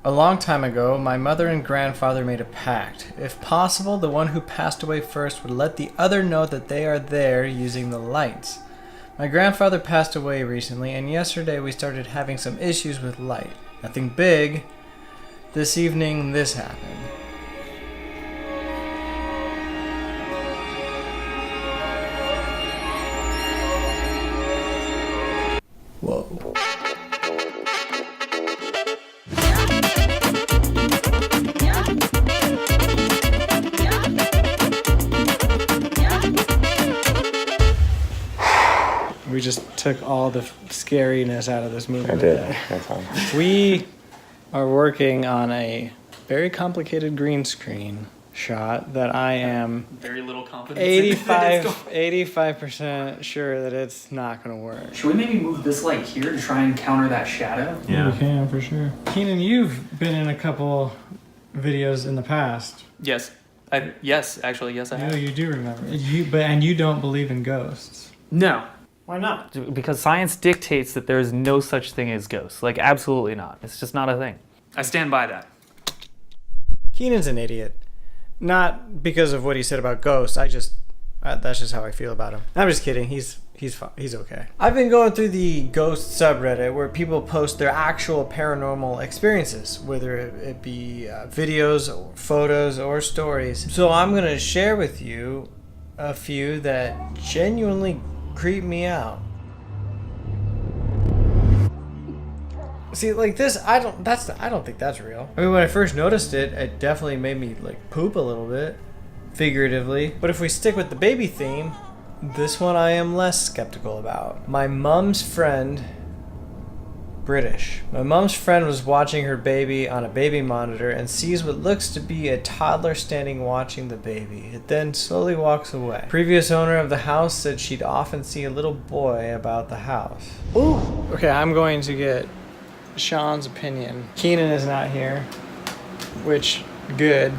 A long time ago, my mother and grandfather made a pact. If possible, the one who passed away first would let the other know that they are there using the lights. My grandfather passed away recently, and yesterday we started having some issues with light. Nothing big. This evening, this happened. Whoa. We just took all the scariness out of this movie. I did. That's all. We are working on a very complicated green screen shot that I am very little confidence 85% sure that it's not going to work. Should we maybe move this light here to try and counter that shadow? Yeah, we can for sure. Keenan, you've been in a couple videos in the past. Yes. Yes, I have. No, you do remember. And you don't believe in ghosts. No. Why not? Because science dictates that there is no such thing as ghosts. Like, absolutely not. It's just not a thing. I stand by that. Keenan's an idiot. Not because of what he said about ghosts. That's just how I feel about him. I'm just kidding. He's fine. He's okay. I've been going through the Ghost Subreddit where people post their actual paranormal experiences, whether it be videos, or photos, or stories. So I'm going to share with you a few that genuinely creep me out. See, like this, I don't think that's real. I mean, when I first noticed it, it definitely made me like poop a little bit, figuratively. But if we stick with the baby theme, this one I am less skeptical about. My mom's friend, British. My mom's friend was watching her baby on a baby monitor and sees what looks to be a toddler standing watching the baby. It then slowly walks away. Previous owner of the house said she'd often see a little boy about the house. Ooh! Okay, I'm going to get Sean's opinion. Keenan is not here, which, good.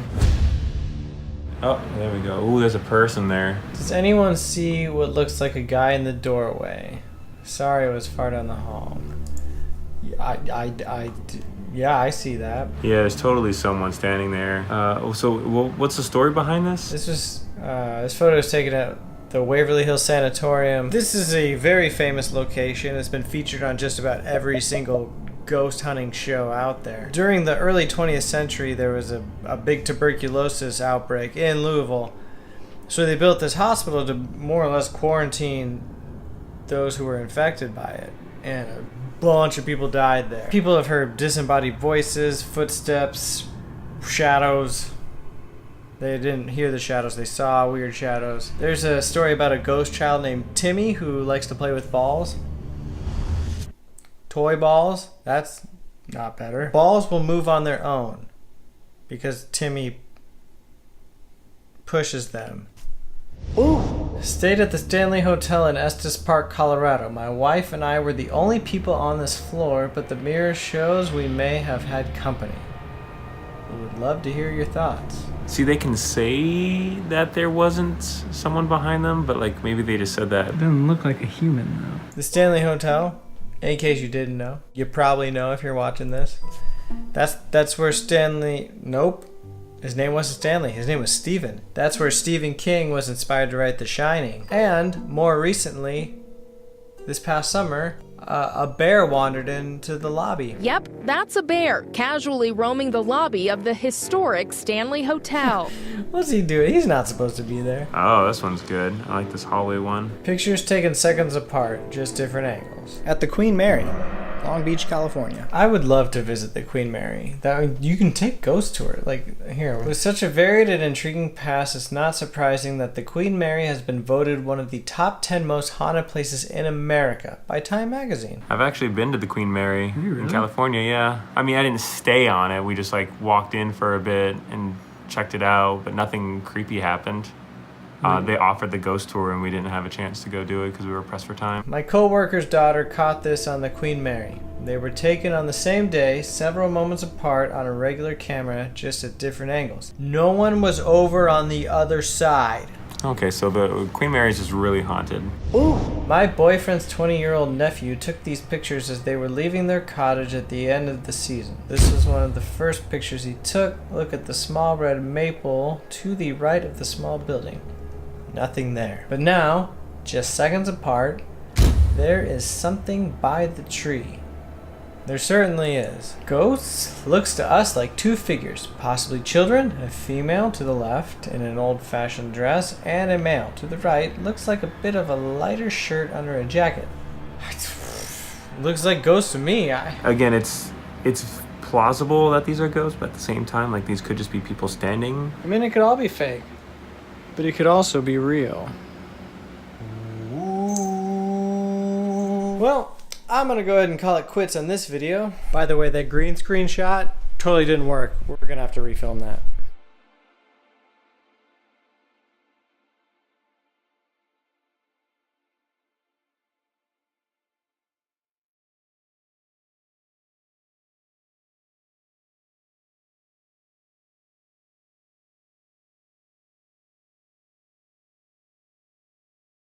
Oh, there we go. Ooh, there's a person there. Does anyone see what looks like a guy in the doorway? Sorry, it was far down the hall. Yeah, I see that. Yeah, there's totally someone standing there. So what's the story behind this? This photo is taken at the Waverly Hills Sanatorium. This is a very famous location. It's been featured on just about every single ghost hunting show out there. During the early 20th century, there was a big tuberculosis outbreak in Louisville. So they built this hospital to more or less quarantine those who were infected by it. And a bunch of people died there. People have heard disembodied voices, footsteps, shadows. They didn't hear the shadows, they saw weird shadows. There's a story about a ghost child named Timmy who likes to play with balls. Toy balls, that's not better. Balls will move on their own because Timmy pushes them. Ooh! Stayed at the Stanley Hotel in Estes Park, Colorado. My wife and I were the only people on this floor, but the mirror shows we may have had company. We would love to hear your thoughts. See, they can say that there wasn't someone behind them, but like maybe they just said that. It doesn't look like a human though. The Stanley Hotel, in case you didn't know, you probably know if you're watching this. That's where Stanley. Nope. His name wasn't Stanley. His name was Stephen. That's where Stephen King was inspired to write The Shining. And more recently, this past summer, a bear wandered into the lobby. Yep, that's a bear, casually roaming the lobby of the historic Stanley Hotel. What's he doing? He's not supposed to be there. Oh, this one's good. I like this hallway one. Pictures taken seconds apart, just different angles. At the Queen Mary, Long Beach, California. I would love to visit the Queen Mary. You can take ghost tour. Like here, with such a varied and intriguing past, it's not surprising that the Queen Mary has been voted one of the top 10 most haunted places in America by Time Magazine. I've actually been to the Queen Mary really? in California. Yeah, I mean I didn't stay on it. We just like walked in for a bit and checked it out, but nothing creepy happened. They offered the ghost tour and we didn't have a chance to go do it because we were pressed for time. My co-worker's daughter caught this on the Queen Mary. They were taken on the same day, several moments apart on a regular camera, just at different angles. No one was over on the other side. Okay, so the Queen Mary's is really haunted. Ooh! My boyfriend's 20-year-old nephew took these pictures as they were leaving their cottage at the end of the season. This was one of the first pictures he took. Look at the small red maple to the right of the small building. Nothing there. But now, just seconds apart, there is something by the tree. There certainly is. Ghosts looks to us like two figures, possibly children, a female to the left in an old-fashioned dress, and a male to the right. Looks like a bit of a lighter shirt under a jacket. Looks like ghosts to me. Again, it's plausible that these are ghosts, but at the same time, like these could just be people standing. I mean, it could all be fake, but it could also be real. Well, I'm gonna go ahead and call it quits on this video. By the way, that green screen shot totally didn't work. We're gonna have to refilm that.